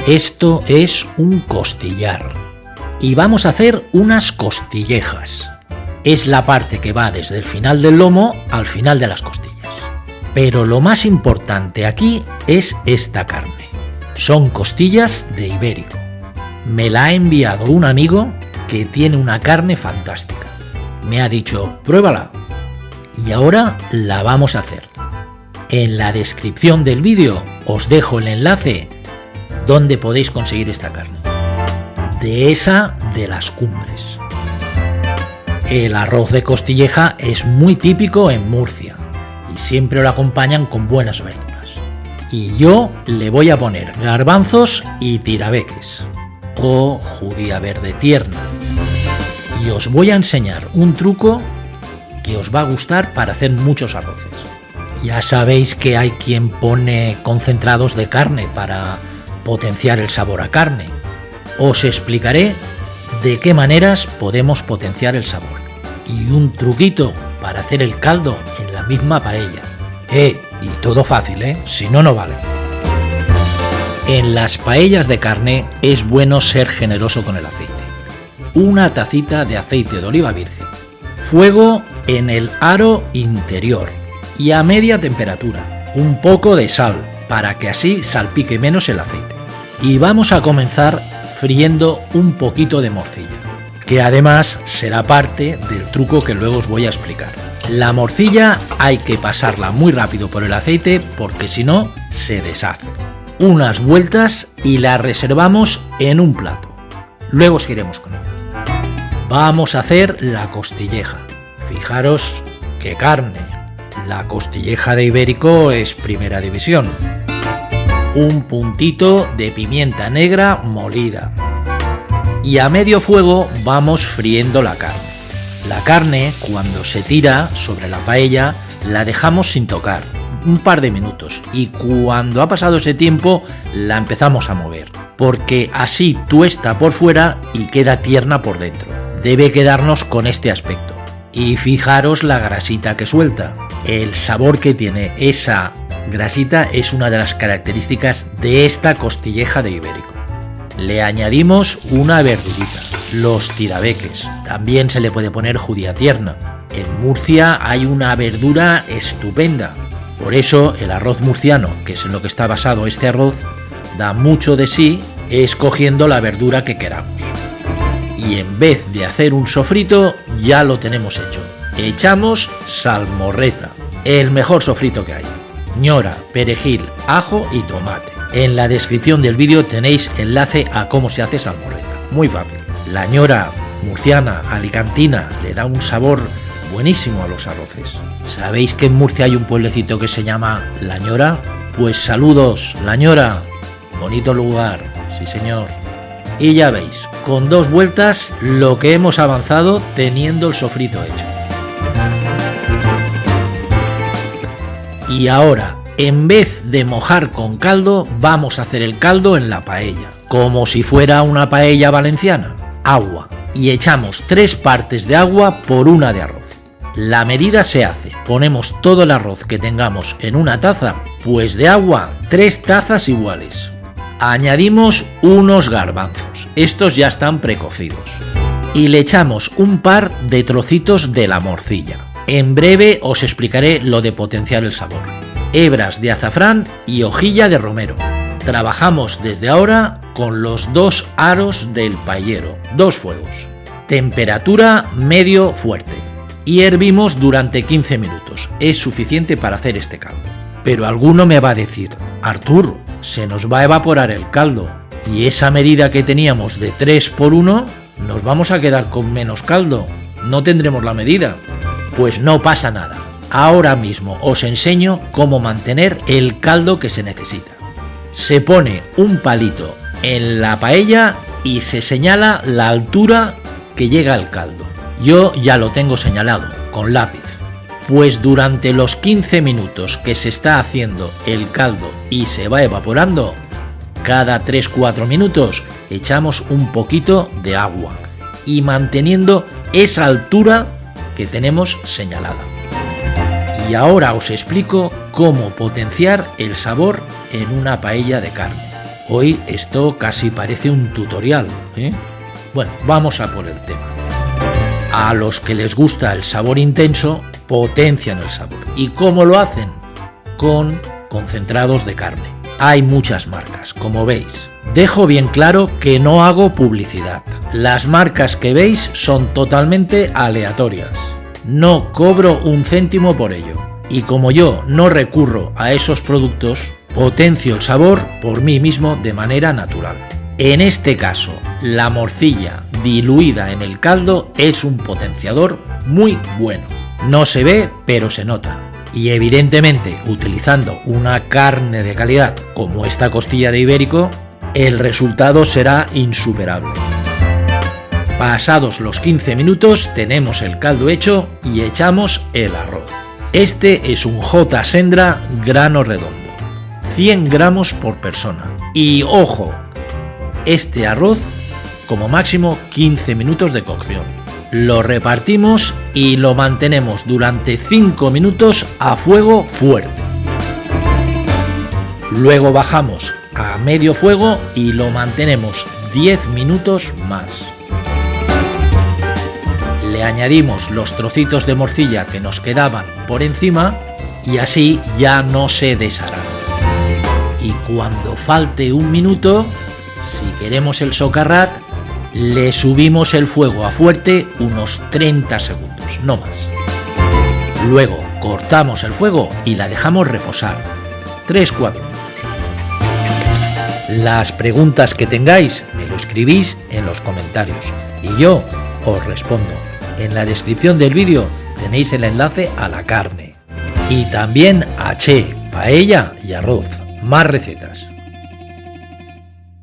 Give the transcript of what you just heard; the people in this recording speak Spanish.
Esto es un costillar y vamos a hacer unas costillejas. Es la parte que va desde el final del lomo al final de las costillas. Pero lo más importante aquí es esta carne. Son costillas de ibérico. Me la ha enviado un amigo que tiene una carne fantástica. Me ha dicho, pruébala. Y ahora la vamos a hacer. En la descripción del vídeo os dejo el enlace donde podéis conseguir esta carne. De esa de las Cumbres. El arroz de costilleja es muy típico en Murcia y siempre lo acompañan con buenas verduras. Y yo le voy a poner garbanzos y tirabeques o judía verde tierna. Y os voy a enseñar un truco que os va a gustar para hacer muchos arroces. Ya sabéis que hay quien pone concentrados de carne para potenciar el sabor a carne. Os explicaré de qué maneras podemos potenciar el sabor. Y un truquito para hacer el caldo en la misma paella. Y todo fácil, si no, no vale. En las paellas de carne es bueno ser generoso con el aceite. Una tacita de aceite de oliva virgen. Fuego en el aro interior y a media temperatura. Un poco de sal para que así salpique menos el aceite. Y vamos a comenzar friendo un poquito de morcilla, que además será parte del truco que luego os voy a explicar. La morcilla hay que pasarla muy rápido por el aceite porque si no se deshace. Unas vueltas y la reservamos en un plato. Luego seguiremos con ella. Vamos a hacer la costilleja. Fijaros qué carne. La costilleja de ibérico es primera división. Un puntito de pimienta negra molida. Y a medio fuego vamos friendo la carne. La carne, cuando se tira sobre la paella, la dejamos sin tocar, un par de minutos, y cuando ha pasado ese tiempo la empezamos a mover, porque así tuesta por fuera y queda tierna por dentro. Debe quedarnos con este aspecto. Y fijaros la grasita que suelta. El sabor que tiene esa grasita es una de las características de esta costilleja de ibérico. Le añadimos una verdurita, los tirabeques. También se le puede poner judía tierna. En Murcia hay una verdura estupenda. Por eso el arroz murciano, que es en lo que está basado este arroz, da mucho de sí escogiendo la verdura que queramos. Y en vez de hacer un sofrito, ya lo tenemos hecho. Echamos salmorreta, el mejor sofrito que hay. Ñora, perejil, ajo y tomate. En la descripción del vídeo tenéis enlace a cómo se hace salmorreta. Muy fácil. La ñora murciana, alicantina, le da un sabor buenísimo a los arroces. ¿Sabéis que en Murcia hay un pueblecito que se llama La Ñora? Pues saludos, La Ñora. Bonito lugar, sí señor. Y ya veis, con 2 vueltas lo que hemos avanzado teniendo el sofrito hecho. Y ahora, en vez de mojar con caldo, vamos a hacer el caldo en la paella, como si fuera una paella valenciana. Agua, y echamos 3 partes de agua por 1 de arroz. La medida se hace, ponemos todo el arroz que tengamos en una taza, pues de agua 3 tazas iguales. Añadimos unos garbanzos, estos ya están precocidos. Y le echamos un par de trocitos de la morcilla. En breve os explicaré lo de potenciar el sabor. Hebras de azafrán y hojilla de romero. Trabajamos desde ahora con los 2 aros del paellero, 2 fuegos. Temperatura medio fuerte. Y hervimos durante 15 minutos. Es suficiente para hacer este caldo. Pero alguno me va a decir, Artur, se nos va a evaporar el caldo. Y esa medida que teníamos de 3 por 1, nos vamos a quedar con menos caldo. No tendremos la medida. Pues no pasa nada. Ahora mismo os enseño cómo mantener el caldo que se necesita. Se pone un palito en la paella y se señala la altura que llega el caldo. Yo ya lo tengo señalado con lápiz. Pues durante los 15 minutos que se está haciendo el caldo y se va evaporando, cada 3-4 minutos echamos un poquito de agua y manteniendo esa altura que tenemos señalada. Y ahora os explico cómo potenciar el sabor en una paella de carne. Hoy esto casi parece un tutorial, ¿eh? Bueno, vamos a por el tema. A los que les gusta el sabor intenso, potencian el sabor. ¿Y cómo lo hacen? Con concentrados de carne. Hay muchas marcas, como veis. Dejo bien claro que no hago publicidad. Las marcas que veis son totalmente aleatorias. No cobro un céntimo por ello. Y como yo no recurro a esos productos, potencio el sabor por mí mismo de manera natural. En este caso, la morcilla diluida en el caldo es un potenciador muy bueno. No se ve, pero se nota. Y evidentemente, utilizando una carne de calidad como esta costilla de ibérico, el resultado será insuperable. Pasados los 15 minutos tenemos el caldo hecho y echamos el arroz. Este es un J. Sendra grano redondo, 100 gramos por persona. Y ojo, este arroz como máximo 15 minutos de cocción. Lo repartimos y lo mantenemos durante 5 minutos a fuego fuerte. Luego bajamos a medio fuego y lo mantenemos 10 minutos más. Le añadimos los trocitos de morcilla que nos quedaban por encima y así ya no se desharán. Y cuando falte un minuto, si queremos el socarrat, le subimos el fuego a fuerte unos 30 segundos, no más. Luego cortamos el fuego y la dejamos reposar 3-4 minutos. Las preguntas que tengáis me lo escribís en los comentarios y yo os respondo. En la descripción del vídeo tenéis el enlace a la carne y también a Che, paella y arroz. Más recetas.